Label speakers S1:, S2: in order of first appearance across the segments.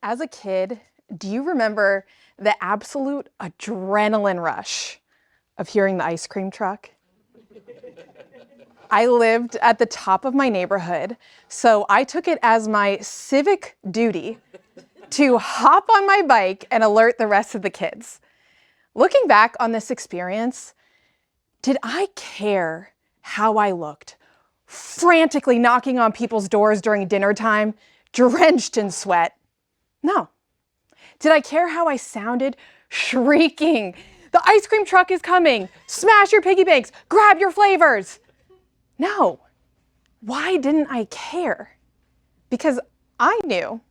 S1: As a kid, do you remember the absolute adrenaline rush of hearing the ice cream truck? I lived at the top of my neighborhood, so I took it as my civic duty to hop on my bike and alert the rest of the kids. Looking back on this experience, did I care how I looked, frantically knocking on people's doors during dinner time, drenched in sweat? No. Did I care how I sounded, shrieking, "The ice cream truck is coming! Smash your piggy banks! Grab your flavors!" No. Why didn't I care? Because I knew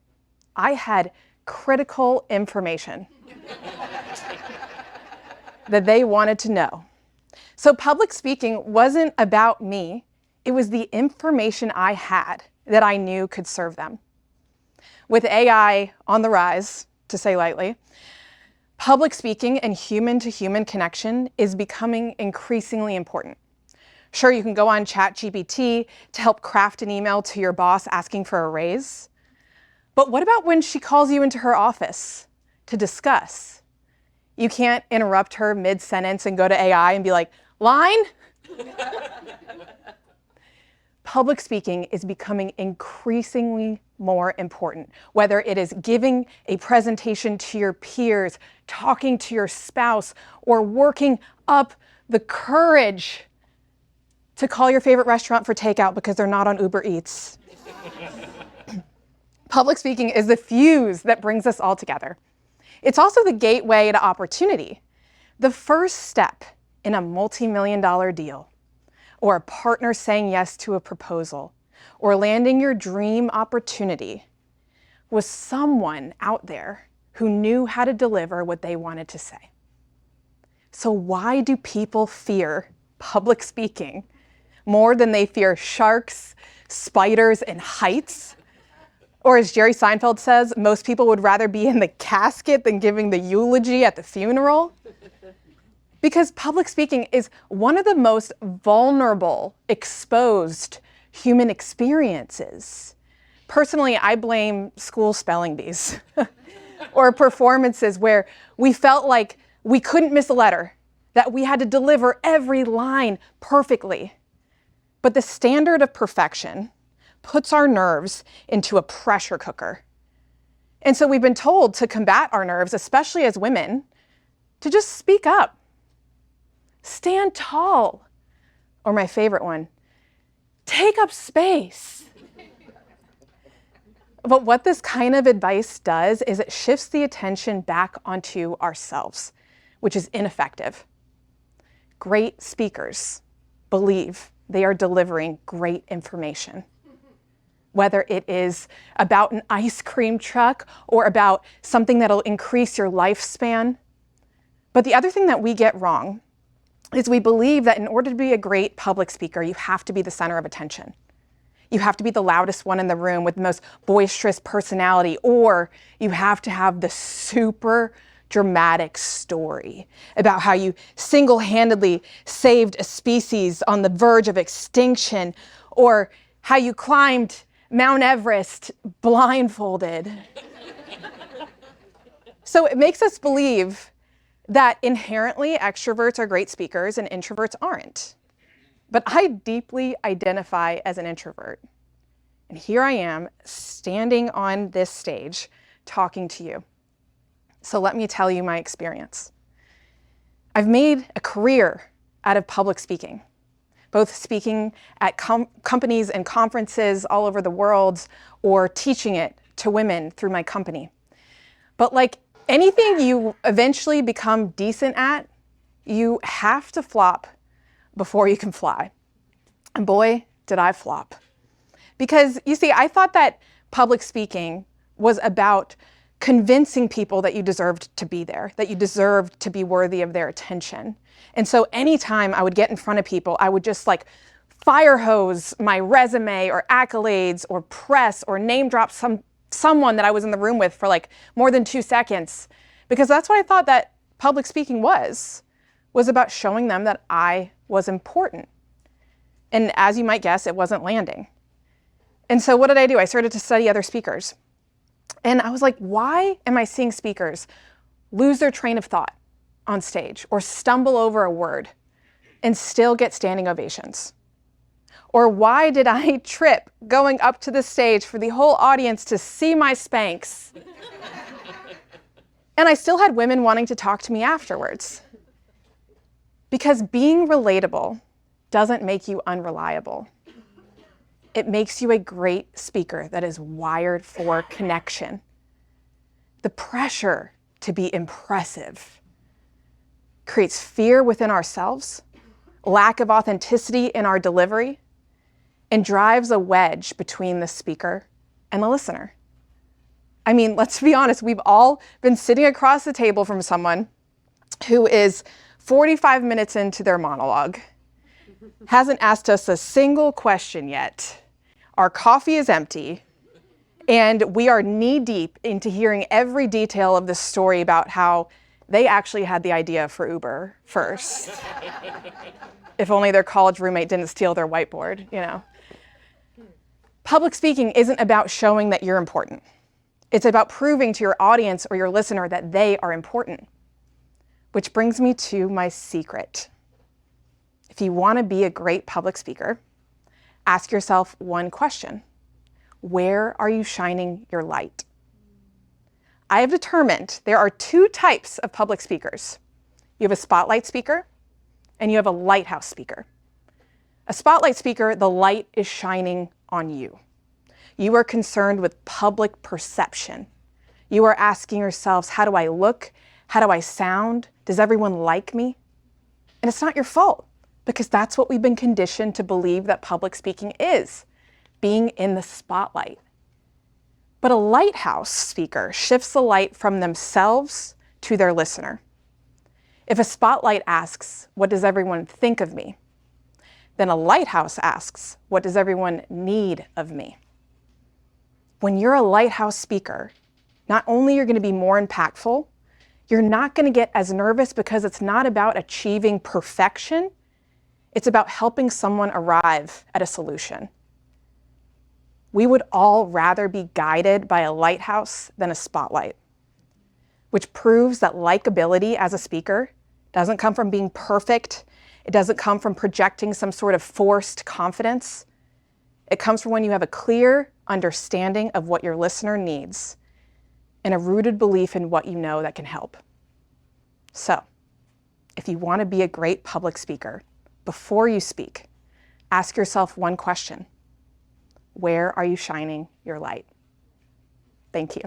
S1: I had critical information that they wanted to know. So public speaking wasn't about me. It was the information I had that I knew could serve them. With AI on the rise, to say lightly, public speaking and human-to-human connection is becoming increasingly important. Sure, you can go on ChatGPT to help craft an email to your boss asking for a raise. But what about when she calls you into her office to discuss? You can't interrupt her mid-sentence and go to AI and be like, "Line?" Public speaking is becoming increasingly more important, whether it is giving a presentation to your peers, talking to your spouse, or working up the courage to call your favorite restaurant for takeout because they're not on Uber Eats. Public speaking is the fuse that brings us all together. It's also the gateway to opportunity, the first step in a multi-million-dollar deal, or a partner saying yes to a proposal, or landing your dream opportunity was someone out there who knew how to deliver what they wanted to say. So why do people fear public speaking more than they fear sharks, spiders, and heights? Or as Jerry Seinfeld says, most people would rather be in the casket than giving the eulogy at the funeral. Because public speaking is one of the most vulnerable, exposed human experiences. Personally, I blame school spelling bees or performances where we felt like we couldn't miss a letter, that we had to deliver every line perfectly. But the standard of perfection puts our nerves into a pressure cooker. And so we've been told to combat our nerves, especially as women, to just speak up. Stand tall. Or my favorite one, take up space. But what this kind of advice does is it shifts the attention back onto ourselves, which is ineffective. Great speakers believe they are delivering great information. Whether it is about an ice cream truck or about something that'll increase your lifespan. But the other thing that we get wrong is we believe that in order to be a great public speaker, you have to be the center of attention. You have to be the loudest one in the room with the most boisterous personality, or you have to have the super dramatic story about how you single-handedly saved a species on the verge of extinction, or how you climbed Mount Everest blindfolded. So it makes us believe that inherently extroverts are great speakers and introverts aren't. But I deeply identify as an introvert. And here I am standing on this stage talking to you. So let me tell you my experience. I've made a career out of public speaking, both speaking at companies and conferences all over the world or teaching it to women through my company. But like anything you eventually become decent at, you have to flop before you can fly. And boy, did I flop. Because you see, I thought that public speaking was about convincing people that you deserved to be there, that you deserved to be worthy of their attention. And so anytime I would get in front of people, I would just like fire hose my resume or accolades or press or name drop someone that I was in the room with for like more than 2 seconds. Because that's what I thought that public speaking was about showing them that I was important. And as you might guess, it wasn't landing. And so what did I do? I started to study other speakers. And I was like, why am I seeing speakers lose their train of thought on stage or stumble over a word and still get standing ovations? Or why did I trip going up to the stage for the whole audience to see my Spanx? And I still had women wanting to talk to me afterwards. Because being relatable doesn't make you unreliable. It makes you a great speaker that is wired for connection. The pressure to be impressive creates fear within ourselves, lack of authenticity in our delivery, and drives a wedge between the speaker and the listener. I mean, let's be honest, we've all been sitting across the table from someone who is 45 minutes into their monologue, hasn't asked us a single question yet. Our coffee is empty, and we are knee-deep into hearing every detail of the story about how they actually had the idea for Uber first. If only their college roommate didn't steal their whiteboard, you know. Public speaking isn't about showing that you're important. It's about proving to your audience or your listener that they are important. Which brings me to my secret. If you want to be a great public speaker, ask yourself one question. Where are you shining your light? I have determined there are two types of public speakers. You have a spotlight speaker and you have a lighthouse speaker. A spotlight speaker, the light is shining on you. You are concerned with public perception. You are asking yourselves, how do I look? How do I sound? Does everyone like me? And it's not your fault, because that's what we've been conditioned to believe that public speaking is, being in the spotlight. But a lighthouse speaker shifts the light from themselves to their listener. If a spotlight asks, what does everyone think of me? Then a lighthouse asks, what does everyone need of me? When you're a lighthouse speaker, not only are you going to be more impactful, you're not going to get as nervous because it's not about achieving perfection. It's about helping someone arrive at a solution. We would all rather be guided by a lighthouse than a spotlight, which proves that likability as a speaker doesn't come from being perfect. It doesn't come from projecting some sort of forced confidence. It comes from when you have a clear understanding of what your listener needs and a rooted belief in what you know that can help. So, if you want to be a great public speaker, before you speak, ask yourself one question. Where are you shining your light? Thank you.